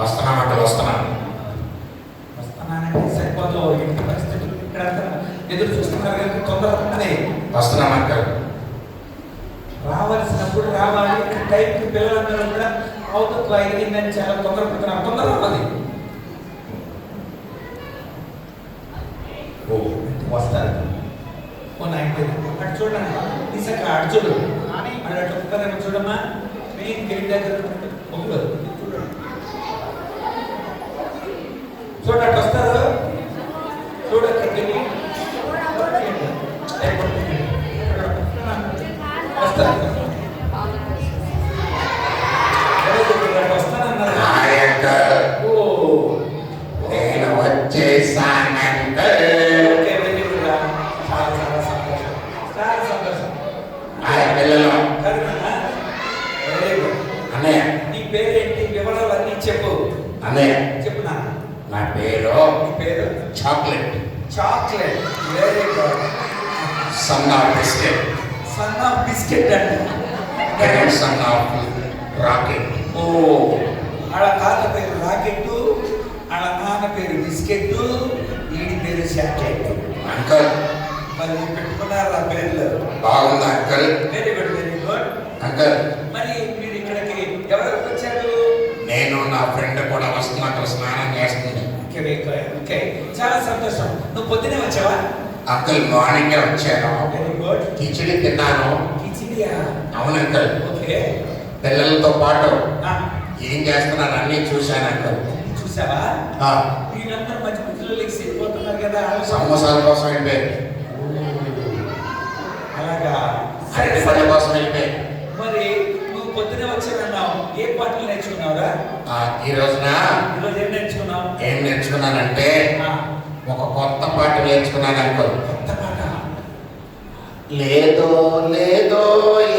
వస్తున్నాను అంకల్, వస్తున్నాను. వస్తున్నానంటే సరిపోదు. ఇంటి పరిస్థితులు ఇక్కడంతా ఎదురు చూస్తున్నారు కనుక తొందరగానే వస్తున్నాను అంకల్. రావాల్సినప్పుడు రావాలి. టైంకి పిల్లలందరూ కూడా అవుతూ అయిందని చాలా తొందరపడుతున్నారు. తొందరగా రావాలి. ఓ వస్తారు. అటు చూడండి, తీసాక అటు చూడు. అటు అటు ఒక్కరేమో చూడమ్మా. మెయిన్ గేట్ దగ్గర ఒకరు చూడండి. చూడండి అటు వస్తారు. చూడక్కడికి వస్తారు. వస్తానన్నారు. ఓ నేను వచ్చేసాను అంకల్. పిల్లలు అన్నయ్య, నీ పేరేంటి? వివరాలన్నీ చెప్పు అన్నయ్య. చెప్పు. నా పేరు chocolate. Chocolate. Very good. Son of biscuit. Son of biscuit అంటే సన్ ఆఫ్ రాకెట్. ఓ, ఆడ తాత పేరు రాకెట్, ఆడ నాన్న పేరు బిస్కెట్, ఈడి పేరు చాక్లెట్. అంకల్ మరి పెట్టుకున్నారు ఆ పేర్లు. బాగుంది uncle. Very good, very good. Uncle మరి మీరు ఇక్కడికి ఎవరెవరు వచ్చారు? నేను నా ఫ్రెండ్ కూడా వస్తున్నా, అక్కడ స్నానం చేస్తుంది. ఓకే, చాలా సంతోషం. నువ్వు పొద్దునే వచ్చావా? అంకల్ మార్నింగే వచ్చాను. Very good. కిచిడి తిన్నాను. కిచిడియా? అవును అంకల్. ఓకే. పిల్లలతో పాటు ఆ, ఏం చేస్తున్నారు అన్నీ చూశాను అంకల్. చూసావా? వీళ్ళందరూ మంచి మధ్యలో లేచి వెళ్ళిపోతున్నారు కదా. సమోసాల కోసం వెళ్ళిపోయి, అలాగా. అరటి పళ్ళ కోసం వెళ్ళిపోయి. మరి నువ్వు పొద్దునే వచ్చానన్నావు. ఏ పాటలు నేర్చుకున్నావురా? ఈ రోజున ఈరోజు ఏం నేర్చుకున్నావు? ఏం నేర్చుకున్నానంటే ఒక కొత్త పాట నేర్చుకున్నాను అంకల్. కొత్త పాట? లేదో లేదో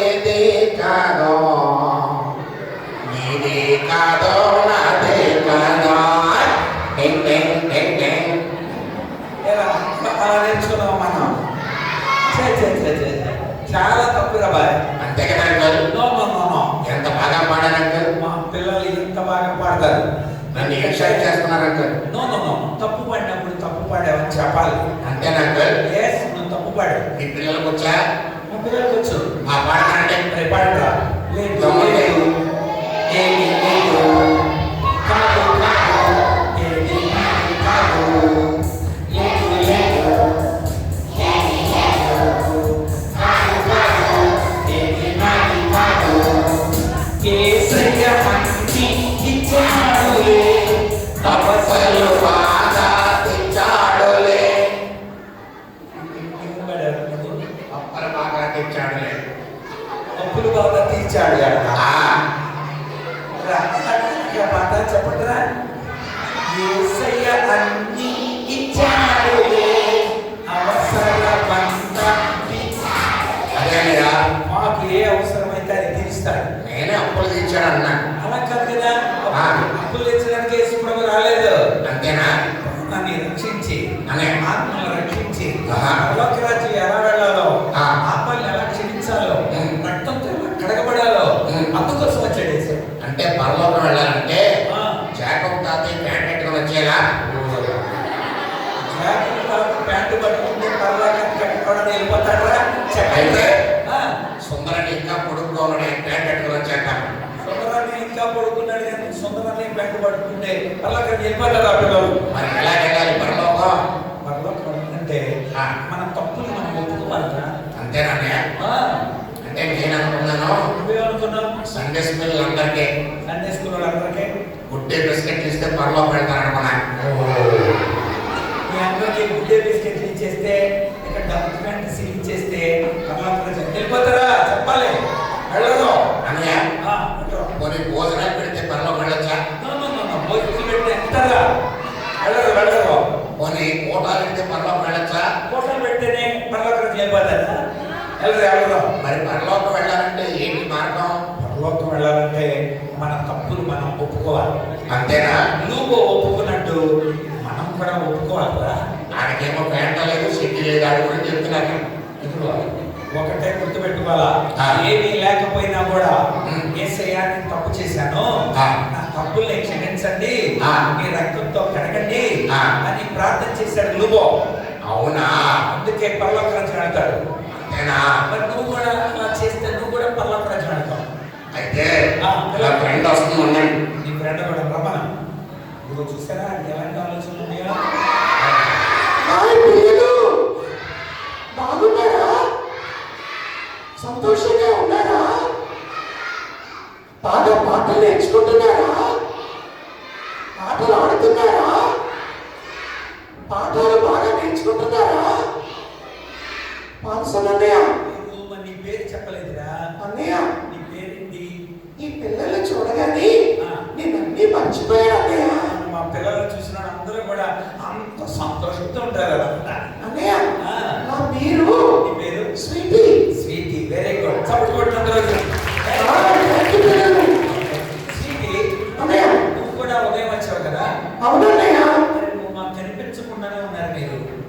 ఏది కాదో, నీది కాదో నాదే కాదో. అలా నేర్చుకున్నావు మనం. చాలా తప్పురా బాయ్. అంతే కదా uncle? No no no no. ఎంత బాగా పాడాను అంకల్. మా పిల్లలు ఎంత బాగా పాడతారు. నన్ను ఎక్సైట్ చేస్తున్నారు అంకల్. No no no. తప్పు పాడినప్పుడు తప్పు పాడావని చెప్పాలి. అంతేనా అంకల్? ఎస్, నువ్వు తప్పు పాడావు. మీ పిల్లలకు వచ్చా? మా పిల్లలకు వచ్చు. పాడతానంటే రేపు పాడరా? లేదు లేదు, ఏది లేదు, కాదు కాదు, ఏది కాదు, లేదు లేదు, ఏది లేదు, కాదు కాదు, ఏది నాది కాదు. యేసయ్య అన్ని ఇచ్చాడులే, తపస్సులు బాగా తెచ్చాడులే. అప్పలు బాగా తెచ్చాడులే. అప్పులు బాగా తీర్చాడు. పాట చెప్పండిరా. యేసయ్య అన్ని ఇచ్చాడులే, అవసరమంతా అదేనా? మాకు ఏ అవసరమైతే అది తీరుస్తాడు. నేనే అప్పులు తెచ్చాడు అన్నా. అలా కాదు కదా. అప్పులు తెచ్చడానికి యేసు ప్రభు రాలేదు. అంతేనా? నన్ను రక్షించి, అనే ఆత్మను రక్షించి, పరలోక రాజ్యం ఎలా వెళ్ళాలో, ఆత్మల్ని ఎలా క్షమించాలో, రక్తంతో ఎలా కడగబడాలో, అందుకోసం వచ్చాడు యేసు. అంటే పరలోకం వెళ్ళాలంటే జాకబ్ తాతయ్య ప్యాంట్ పెట్టుకొని వచ్చేలా? ప్యాంటు పట్టుకుంటే పరలోకానికి కట్టుకోవడం వెళ్ళిపోతాడరా? అయితే చెప్పండి. సుందరాన్ని ఇంకా పొడుగ్గా ఉన్నాడు, ప్యాంట్ పెట్టుకొని వచ్చాక. సుందరాన్ని ఇంకా పడుకున్నాడు కానీ సుందరాన్ని ప్యాంటు పట్టుకుంటే పరలోకానికి వెళ్ళిపోతాడు ఆ పిల్లలు. మరి ఎలా వెళ్ళాలి పరలోకం? పరలోకం అంటే మన తప్పులు మనం ఒప్పుకోవాలరా. అంతేనా? అంటే నేను అనుకున్నాను నువ్వేమనుకున్నావు? సండే స్కూల్ అందరికీ, సండే స్కూల్ వాళ్ళందరికీ గుడ్డే బిస్కెట్లు ఇస్తే పరలోకం వెళ్తాను అనుకున్నా. మీ అందరికీ గుడ్డే బిస్కెట్లు ఇచ్చేస్తే, ఇక్కడ డబ్బు ప్యాంట్ ఇచ్చేస్తే పరలోకం వెళ్ళిపోతారా? చెప్పాలి. వెళ్ళదు అన్నయ్య. కొన్ని భోజనాలు పెడితే పరలోకం వెళ్ళొచ్చా? భోజనం పెడితే ఎంతరా? వెళ్ళదు వెళ్ళదు. కొన్ని కోటాలు పెడితే పరలోకం వెళ్ళొచ్చా? కోటలు పెడితేనే పరలోకం వెళ్ళిపోతారా? వెళ్ళదు వెళ్ళదు. మరి పరలోకం వెళ్ళాలంటే ఏంటి మార్గం? పరలోకం వెళ్ళాలంటే మన తప్పులు మనం ఒప్పుకోవాలి. అంతేనా? నువ్వు ఒప్పుకున్నట్టు మనం కూడా ఒప్పుకోవాలిరా. ఆయనకేమో ప్యాంట లేదు, సిట్టి లేదు, ఆడి గురించి చెప్తున్నాను. ఇప్పుడు ఒకటే గుర్తుపెట్టుకోవాలా, ఏమీ లేకపోయినా కూడా యేసయ్య నేను తప్పు చేశాను, నా తప్పుల్ని క్షమించండి, ఆ. మీ రక్తంతో కడగండి ఆ. అని ప్రార్థన చేశాడు లుబో. అవునా? అందుకే పరలోక రాజ్యం వెళ్తాడు. అంతేనా? మరి నువ్వు కూడా అలా చేస్తే నువ్వు కూడా పరలోక రాజ్యం వెళ్తావు. అయితే ఆ. నా ఫ్రెండ్ వస్తుంది ఉండండి. నీ ఫ్రెండ్ కూడా రమ్మన. ఇదిగో చూసారా ఎలాంటి ఆలోచనలు ఉన్నాయో. హాయ్ పిల్లలు, బాగున్నారా? సంతోషంగా ఉన్నారా? బాగా పాటలు నేర్చుకుంటున్నారా? పాటలు ఆడుతున్నారా? పాటలు బాగా నేర్చుకుంటున్నారా? పాల్సన్ అన్నయ్య, నువ్వు మరి నీ పేరు చెప్పలేదురా. అన్నయ్య, నీ పేరేంటి? ఈ పిల్లల్ని చూడగానే ఆ. నేను అన్నీ మర్చిపోయాను అన్నయ్య. మా పిల్లలు చూసిన అందరూ కూడా అంత సంతోషంతో ఉంటారు కదా. అన్నయ్య, ఆ. నా మీరు నీ పేరు స్వీటీ. స్వీటీ. Very good. చప్పట్లు కొట్టు అందరూ. స్వీటీ, అన్నయ్య, నువ్వు కూడా ఉదయం వచ్చావు కదా. అవునన్నయ్య. మరి నువ్వు మాకు కనిపించకుండానే ఉన్నారు మీరు.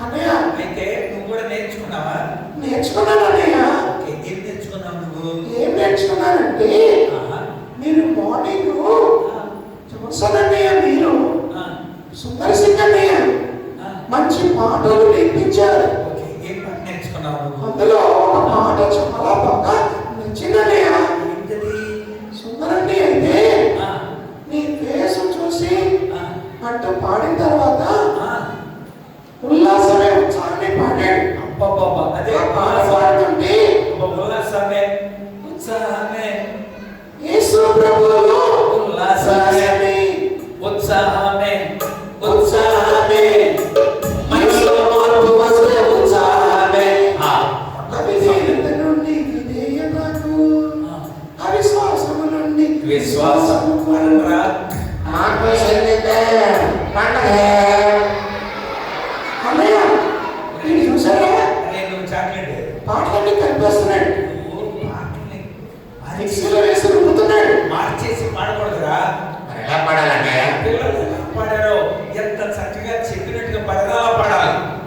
అన్నయ్య, అయితే నువ్వు కూడా నేర్చుకున్నావా? నేర్చుకున్నాను అన్నయ్య. ఓకే, ఏం నేర్చుకున్నావు నువ్వు? ఏం నేర్చుకున్నానంటే ఆహా. మీరు మార్నింగ్ ఆ. జోసన్ అన్నయ్య, మీరు ఆ. సుందర్ సింగ్ అన్నయ్య ఆ. మంచి పాటలు నేర్పించారు. ఓకే, ఏం పాట నేర్చుకున్నావు నువ్వు? అందులో ఒక పాట చాలా బాగా నచ్చిందన్నయ్య. ఏంటది? సుందర్ అన్నయ్య అయితే ఆ. నీ ఫేస్ చూసి ఆ. అంటూ పాడిన తర్వాత ఆ. ఉల్లాసమే ఉత్సాహాన్ని పాడాడు. అబ్బబ్బబ్బా, అదే ఆ పాట పాడుతుంటే ఉల్లాసమే ఉత్సాహమే యేసు ప్రభువులో ఉల్లాసమే ఉత్సాహమే ఉత్సాహమే మనసులో మార్పు వస్తే ఉత్సాహమే. ఆ. అవిధేయత నుండి విధేయతకు, అవిశ్వాసము నుండి విశ్వాసము అనరా. నాకు చెందితే పండగ. అన్నయ్య, మీరు చూసారా? అరే నువ్వు చాక్లెట్ పాటలన్నీ కలిపేస్తున్నాడు. నువ్వు పాటల్ని మిక్సీలో వేసి రుబ్బుతున్నాడు. మార్చేసి పాడకూడదురా. మరి ఎలా పాడాలంటే? పిల్లలు ఎలా పాడారో ఎంత చక్కగా చెప్పినట్టుగా పడగాలా పాడాలి.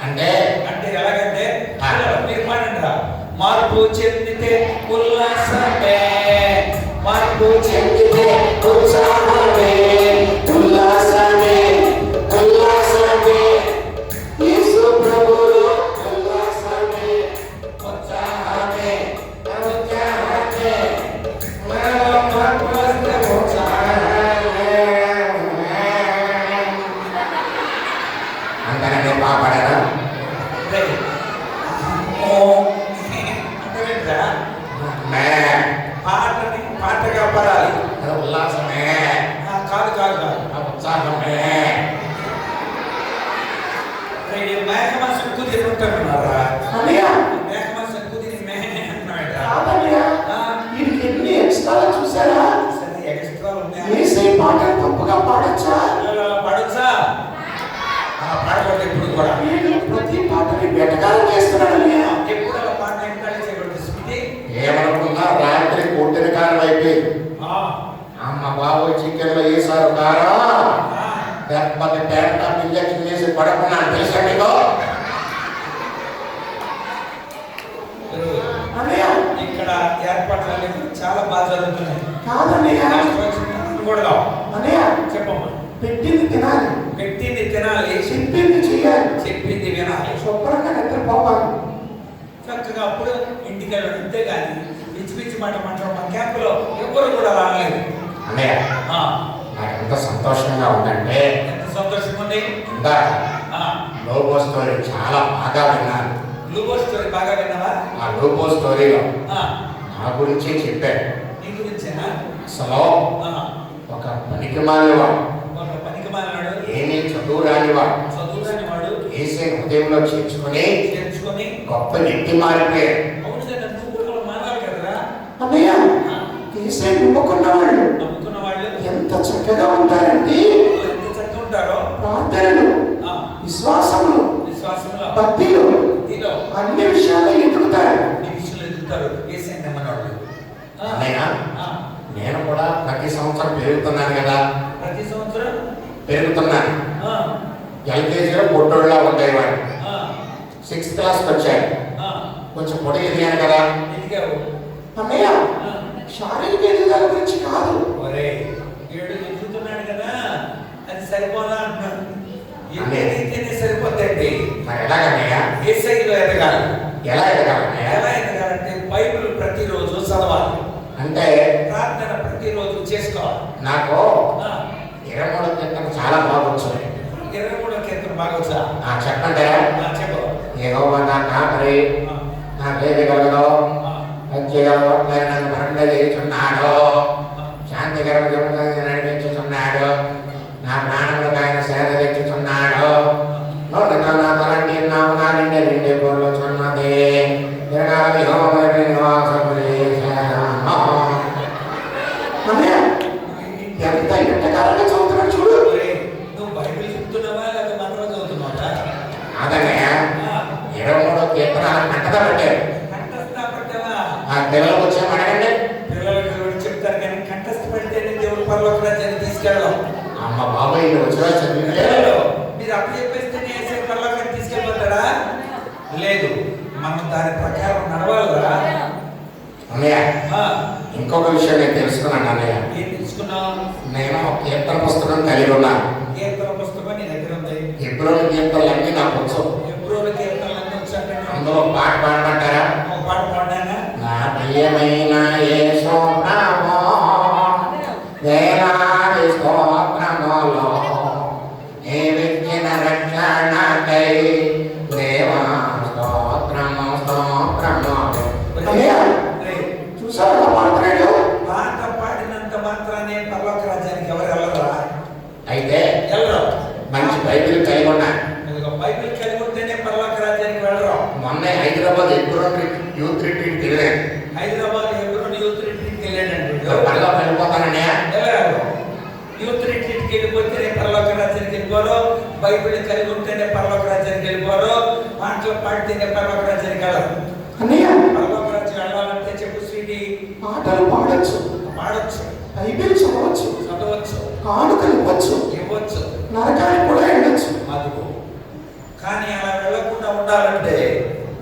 అంటే అంటే ఎలాగంటే పిల్లలు మీరు పాడండిరా. మార్పు చెందితే ఉల్లాసమే, మార్పు చెందితే ఉత్సాహమే, ఉల్లాసమే, ఉల్లాసమే, యేసు ప్రభువులో ఉల్లాసమే, ఉత్సాహమే ఉత్సాహమే, మనలో మార్పు వస్తే ఉత్సాహమే. అంతేనండి, బాగా పాడారా? రే. ఓ అంటే ఏంట్రా? మే. పాటని పాటగా పాడాలి. అది ఉల్లాసమే, కాదు కాదు కాదు. ఆ ఉత్సాహమే. మేఘమాసం కుదిరి ఉంటామన్నారా? అన్నయ్య, మేఘమాసం కుదిరి మేహనే అంటున్నాడా? కాదన్నయ్య, వీడికి ఎన్ని ఎక్స్ట్రాలు చూసారా? సరే ఎక్స్ట్రా ఉన్నాయా? ఏసై పాటలు తప్పుగా పాడొచ్చా? పిల్లలు పాడొచ్చా? పాడకూడదు ఎప్పుడు కూడా. వీడు ప్రతి పాటని వెటకారం చేస్తున్నాడు అన్నయ్య. ఎప్పుడు అలా పాట ఎంకరేజ్ చేయకూడదు స్మృతి. ఏమనుకున్నా రాత్రి కొట్టిన కారం అయిపోయింది. ఆ, అమ్మ బాబు చికెన్ లో వేసారు కారం, ఆ, లేకపోతే పేట ఇంజక్షన్ చేసి పడకున్నాను తెలుసా మీకు? అన్నయ్య, ఇక్కడ ఏర్పాట్లు అనేవి చాలా బాగా జరుగుతున్నాయి. కాదన్నయ్య. కూడా అన్నయ్య, చెప్పమ్మా. పెట్టింది తినాలి, పెట్టింది తినాలి, చెప్పింది చేయాలి, చెప్పింది వినాలి. శుభ్రంగా నిద్రపోవాలి. చక్కగా అప్పుడు ఇంటికి వెళ్ళడం. అంతేగాని పిచ్చి పిచ్చి మాట మాట్లాడడం మా క్యాంపులో ఎవరు కూడా రాలేదు. అన్నయ్య, ఆ, నాకు ఎంత సంతోషంగా ఉందంటే ఎంత సంతోషంగా ఉంది. ఇందాక ఆ, లోబో స్టోరీ చాలా బాగా విన్నాను. లూబో స్టోరీ బాగా విన్నావా? ఆ లోబో స్టోరీలో ఆ, నా గురించి చెప్పాడు. నీ గురించేనా? అసలు ఆ, ఒక పనికిమాలినవాడు, ఒక పనికిమాలినాడు, ఏమీ చదువు రానివాడు చదువురాని వాడు ఏసే హృదయంలో చేర్చుకుని చేర్చుకొని. గొప్ప నెట్టి మారిపోయాడు. అవును కదా, నువ్వు కూడా మారాలి కదరా. అన్నయ్య, ఆ, ఏసై నమ్ముకున్న వాళ్ళు నమ్ముకున్న వాళ్ళు ఎంత చక్కగా ఉంటారంటే ఎంత చక్కగా ఉంటారో. ప్రార్థనలు, ఆ, విశ్వాసములు, విశ్వాసంలో భక్తిలో భక్తిలో అన్ని విషయాల్లో ఎదుగుతారు. నీ విషయంలో ఎదుగుతారు. ఏసై నమ్మనవాళ్ళు. ఆ, అన్నయ్య, ఆ, నేను కూడా ప్రతి సంవత్సరం పెరుగుతున్నాను కదా, ప్రతి సంవత్సరం పెరుగుతున్నాను. ఆ, ఎల్కేజీలో పొట్టోళ్ళ ఉండేవాడు, ఆ, 6th క్లాస్కి వచ్చాడు, ఆ, కొంచెం పొడి ఎదిగాను కదా. ఎదిగావు. అన్నయ్య, ఆ, శారీరక ఎదుగుదల గురించి కాదు, ఒరే సరిపోదా అంటున్నాను. ఎక్కడైతేనే సరిపోద్దండి. మరి ఎలాగన్నయ్య? యేసయ్యలో ఎదగాలి. ఎలా ఎదగాలన్నయ్య? ఎలా ఎదగాలంటే బైబిల్ ప్రతిరోజు చదవాలి. అంటే ప్రార్థన ప్రతిరోజు చేసుకోవాలి. నాకు 23 కీర్తన చాలా బాగొచ్చు. 23వ కీర్తన బాగొచ్చా? చెప్పండి. చెప్పు. యెహోవా నా కాపరి, నాకేది కలగదో, నన్ను భరించుచున్నాడు, శాంతికరముగా నడిపించుచున్నాడు, నా ప్రాణములకు ఆయన సేద తెచ్చుచున్నాడు. నా తలంటి నా నిండి నిండి పొర్లుచున్నది. తిరగాలి యెహోవా నివాసము చేశాను. ఎంత ఎంతకాలంగా చదువుతున్నాడు చూడు. నువ్వు బైబిల్ చెప్తున్నావా లేక మంత్రం చదువుతున్నావా? అదన్నయ్య 23 కీర్తనాలు కంటదా పెట్టారు. కంఠస్థ పడ్డావా? పిల్లలకు వచ్చాము అడగండి. పిల్లలకు చెప్తారు కానీ కంఠస్థ పడితేనే దేవుడు పరలోక రాజ్యాన్ని తీసుకెళ్ళాం. అమ్మ బాబాయ్ వచ్చినా చదివితే మీరు అప్పుడు చెప్పేస్తేనే యేసయ్య పరలోకాన్ని తీసుకెళ్ళిపోతాడా? లేదు, మనం దాని ప్రకారం నడవాలరా. అన్నయ్య ఇంకొక విషయం నేను తెలుసుకున్నాను అన్నయ్య. ఏం తెలుసుకున్నావు? నేను కీర్తన పుస్తకం కలిగి ఉన్నాను. కీర్తన పుస్తకం నీ దగ్గర ఉంది. హెబ్రోను కీర్తనలన్నీ నాకు వచ్చు. హెబ్రోను కీర్తనలన్నీ వచ్చాక అందులో పాట పాడమంటారా? ఒక పాట పాడానా? నా ప్రియమైన యేసు ప్రభువా, వేలాది స్తోత్రములు నీవిచ్చిన రక్షణకై దేవా స్తోత్రము స్తోత్రము. చూసారా మాట్లాడు? పాట పాడినంత మాత్రానే పరలోక రాజ్యానికి ఎవరు వెళ్ళరా? అయితే వెళ్ళరు. మంచి బైబిల్ కలిగి ఉన్నాను. బైబిల్ కలిగి ఉంటేనే పరలోక రాజ్యానికి వెళ్ళరు. మొన్న హైదరాబాద్ హెబ్రోన్ యూత్ రిట్రీట్కి వెళ్ళాను. హైదరాబాద్ హెబ్రోన్ యూత్ రిట్రీట్కి వెళ్ళాడండి. పరలోకి వెళ్ళిపోతానన్నయ్య. యూత్ రిట్రీట్కి వెళ్ళిపోతేనే పరలోక రాజ్యానికి వెళ్ళిపోరు. బైబిల్ కలిగి ఉంటేనే పరలోక రాజ్యానికి వెళ్ళిపోరు. పాటలు పాడితేనే పరలోక రాజ్యానికి వెళ్ళరు. అన్నయ్య పరలోక రాజ్యం వెళ్ళాలంటే చెప్పు స్వీటీ. పాటలు పాడొచ్చు, పాడొచ్చు, బైబిల్ చదవచ్చు, చదవచ్చు, కానుకలు ఇవ్వచ్చు, ఇవ్వచ్చు, నరకానికి కూడా వెళ్ళొచ్చు. అదుగో. కానీ అలా వెళ్ళకుండా ఉండాలంటే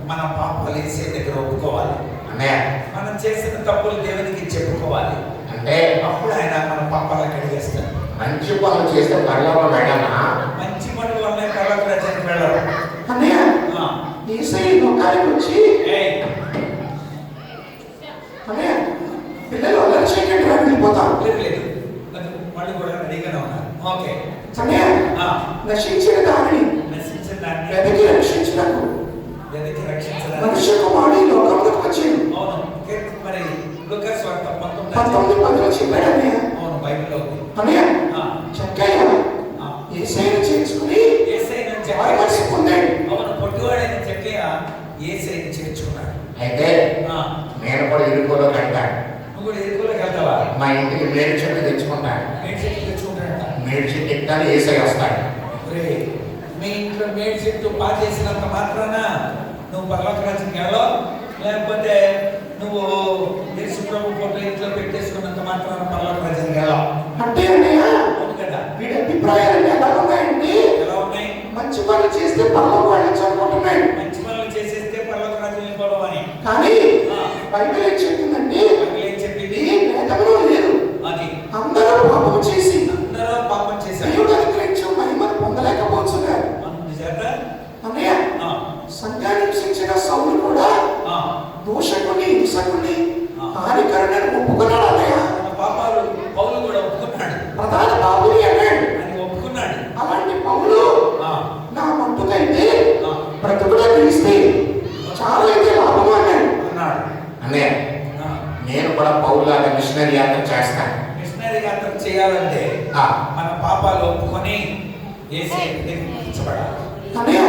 మన పాపాలు యేసయ్య దగ్గర ఒప్పుకోవాలి. అన్నయ్య మనం చేసిన తప్పులు దేవునికి చెప్పుకోవాలి. అంటే అప్పుడు ఆయన మన పాపాలు కడిగేస్తాడు. మంచి పనులు చేస్తే పరలోకం వెళ్ళాలా? మంచి పనుల వల్ల పరలోక రాజ్యానికి వెళ్ళరు. అన్నయ్య యేసయ్య లోకానికి వచ్చి అన్నయ్య పిల్లలు అల్లరి చేయకండి రా వెళ్ళిపోతాం. లేదు, వాళ్ళు కూడా రెడీగానే ఉన్నారు. ఓకే అన్నయ్య నశించిన దానిని నశించిన దాన్ని వెతికి రక్షించినకు వెతికి రక్షించడానికి మనుష్య కుమారుడు ఈ లోకంలోకి వచ్చాడు. అవును. మరి లూకాసు వార్త 19:10 చెప్పాడు అన్నయ్య. అవును, బైబిల్లో ఉంది. అన్నయ్య చక్కయ్య యేసయ్యను చేర్చుకుని యేసయ్యను మనసు పొందాడు. అవును, పొట్టివాడైన చెక్కయ్య యేసయ్యను చేర్చుకున్నాడు. అయితే నేను కూడా ఇరుకులో కట్టాను. నువ్వు కూడా ఇరుకులోకి వెళ్తావా? మా ఇంటికి మేడి చెట్టు తెచ్చుకుంటాను. మేడి చెట్టు తెచ్చుకుంటాడంట. మేడి చెట్టు ఎక్కాలి యేసయ్య వస్తాడు. మీ ఇంట్లో మేడి చెట్టు పాతేసినంత మాత్రాన నువ్వు పరలోక రాజ్యానికి వెళ్ళవు. లేకపోతే నువ్వు యేసు ప్రభు ఫోటో ఇంట్లో పెట్టేసుకున్నంత మాత్రాన పరలోక రాజ్యానికి వెళ్ళవు. అంటే అన్నయ్య అవును కదా? వీడి అభిప్రాయాలు ఎలా ఉన్నాయండి? ఎలా ఉన్నాయి? మంచి పనులు చేస్తే పరలోకం వెళ్ళొచ్చు అనుకుంటున్నాడు. మంచి పనులు చేసేస్తే పరలోక రాజ్యం వెళ్ళిపోవడం అని. కానీ బైబిల్ ఏం చెప్తుందండి? ఏం చెప్పింది? ఈ భేదములు లేదు. అది అందరూ పాపం చేసి అందరూ పాపం చేశారు. దేవుడు అనుగ్రహించే మహిమను పొందలేకపోతున్నారు. అందుచేత అన్నయ్య సంఘాన్ని హింసించిన సౌలు కూడా దోషకుని హింసకుని హానికరణ ఒప్పుకున్నాడు. అన్నయ్య తన పాపాలు పౌలు కూడా ఒప్పుకున్నాడు. ప్రధాన బాబుని అన్నాడు అని ఒప్పుకున్నాడు. అలాంటి పౌలు నా మట్టుకైతే బ్రతుకుడే పిలిస్తే చాలా అయితే లాభం అన్నాడు. అన్నయ్య నేను కూడా పౌరులాగా మిషనరీ యాత్ర చేస్తాను. మిషనరీ యాత్ర చేయాలంటే మన పాపాలు ఒప్పుకొని యేసయ్య దగ్గరికి పిలిచబడాలి. అన్నయ్య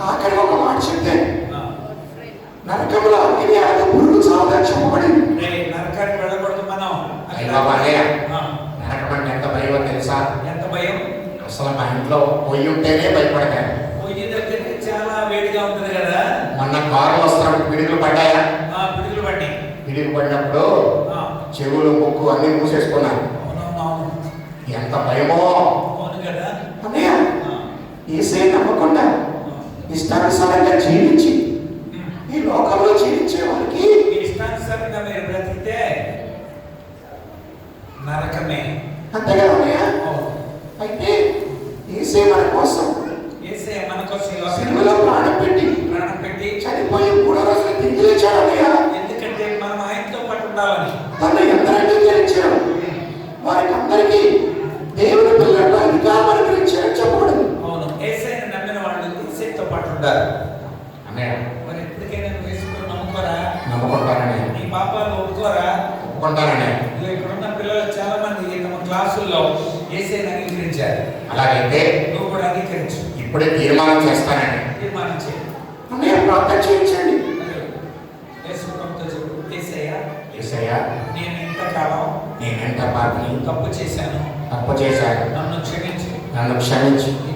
ఆఖరి ఒక మాట చెప్తాను. నరకంలో అగ్ని ఆడ పురుగు చాలా చెప్పబడింది. నరకానికి వెళ్ళకూడదు మనం. నరకం అంటే ఎంత భయం తెలుసా? ఎంత భయం? అసలు మా ఇంట్లో పొయ్యి ఉంటేనే భయపడతాను. పొయ్యి దగ్గర చాలా వేడిగా ఉంటుంది కదా. మొన్న కారు వస్తున్నప్పుడు పిడుగులు పడ్డాయా? పిడుగులు పడ్డాయి. పిడుగు పడినప్పుడు చెవులు ముక్కు అన్ని మూసేసుకున్నాను. ఎంత భయమో. అవును కదా. అన్నయ్య యేసయ్య నమ్మకుండా ఇష్టానుసారంగా జీవించి ఈ లోకంలో జీవించే వారికి ఇష్టానుసారంగా మీరు బ్రతికితే నరకమే. అంతే కదా అన్నయ్య? అయితే యేసయ్యను అంగీకరించారు. అలాగైతే నువ్వు కూడా అంగీకరించు. ఇప్పుడే తీర్మానం చేస్తానండి. తీర్మానం చేయి. అన్నయ్య ప్రార్థన చేయించండి. యేసు ప్రభుతో చెప్పు, యేసయ్య యేసయ్యా, నేను ఇంతకాలం నేనెంత పాపిని, తప్పు చేశాను, తప్పు చేశాను, నన్ను క్షమించు. నన్ను క్షమించి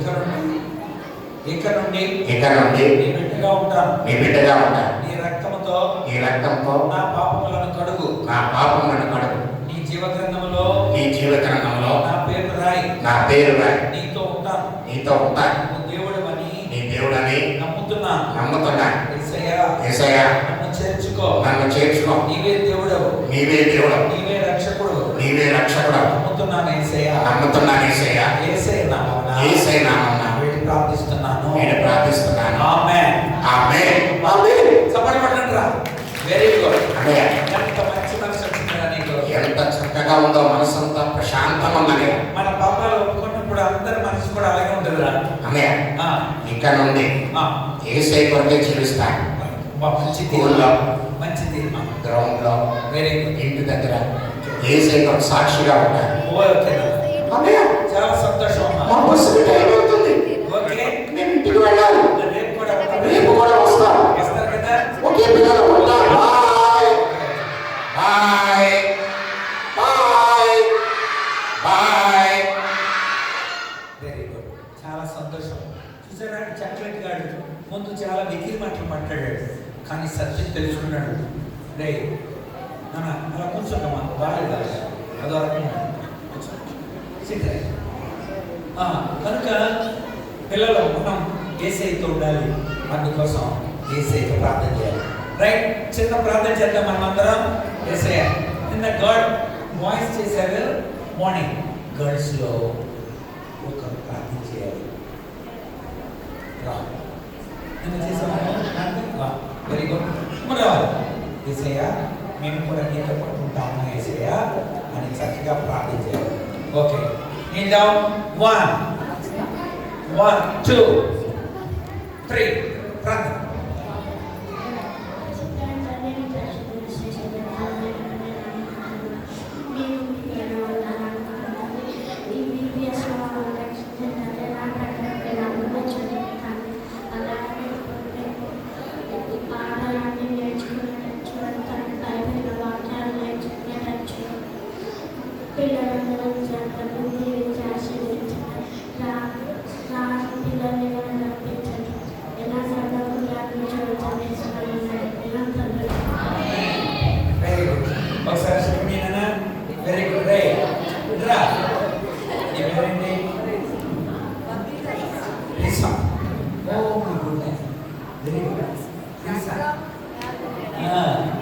ఇక నుండి నీ బిడ్డగా ఉంటాను. నీ బిడ్డగా ఉంటాను. నీ రక్తముతో నీ రక్తంతో నా పాపములను కడుగు. నా పాపములను కడుగు. నీ జీవగ్రంథములో నీ జీవితరంగంలో నా పేరు రాయి. నా పేరు రాయి. నీతో ఉంటాను. నీతో ఉంటాను. నువ్వు దేవుడవని నీ దేవుడని నమ్ముతున్నాను. నమ్ముతున్నాను. యేసయ్యా, యేసయ్యా, నన్ను చేర్చుకో. నన్ను చేర్చుకో. నీవే దేవుడవు, నీవే దేవుడు, నీవే రక్షకుడు. నీవే రక్షకుడు. నమ్ముతున్నాను యేసయ్యా. నమ్ముతున్నాను యేసయ్యా. యేసయ్య నామమున యేసయ్య నామమున వేడి ప్రార్థిస్తున్నాను. నేను ప్రార్థిస్తున్నాను. ఆమేన్. ఆమేన్. ఆమేన్. సపోర్ట్ పడండి రా. Very good. ఆమేన్. ఎంత మంచి మనసు వచ్చిందిరా నీకు. ఎంత చక్కగా ఉందో, మనసంతా ప్రశాంతంగా ఉందని. మన పాపాలు ఒప్పుకున్నప్పుడు అందరి మనసు కూడా అలాగే ఉంటుందిరా. ఆమేన్. ఆ, ఇక నుండి ఆ, యేసయ్య కొరకే జీవిస్తాను. మంచి ఊళ్ళో, మంచి తీర్మానం. గ్రౌండ్ లో, వెరీ గుడ్. ఇంటి దగ్గర యేసయ్య కొరకు సాక్షిగా ఉంటాను. ఓకేనా? అన్నయ్య చాలా సంతోషం అమ్మా. మా బస్సుకి టైం అవుతుంది. ఓకే, నేను ఇంటికి వెళ్ళాలి. రేపు కూడా రేపు కూడా వస్తా. వస్తారు కదా. ఓకే పిల్లలు, ఉంటా. Bye bye bye. Bye. Very good. చాలా సంతోషం. చూసారా, చాక్లెట్ గాడు ముందు చాలా వెకిలి మాటలు మాట్లాడాడు, కానీ సత్యం తెలుసుకున్నాడు. రే నాన్న అలా కూర్చోకమ్మా, బాగా అదో రకంగా కనుక పిల్లలు మనం యేసయ్యతో ఉండాలి. అందుకోసం యేసయ్యతో ప్రార్థన చేయాలి. రైట్, చిన్న ప్రార్థన చేద్దాం మనం అందరం. యేసయ్య, నిన్న గాడ్ వాయిస్ చేశారు మార్నింగ్. గర్ల్స్లో ఒక ప్రార్థన చేయాలి. నిన్న చేసాము. Very good. మనం రావాలి. యేసయ్య, మేము కూడా నీతో పట్టుకుంటాము యేసయ్య అని చక్కగా ప్రార్థన చేయాలి. Okay, kneel down. 1 2 3 ప్రార్థన.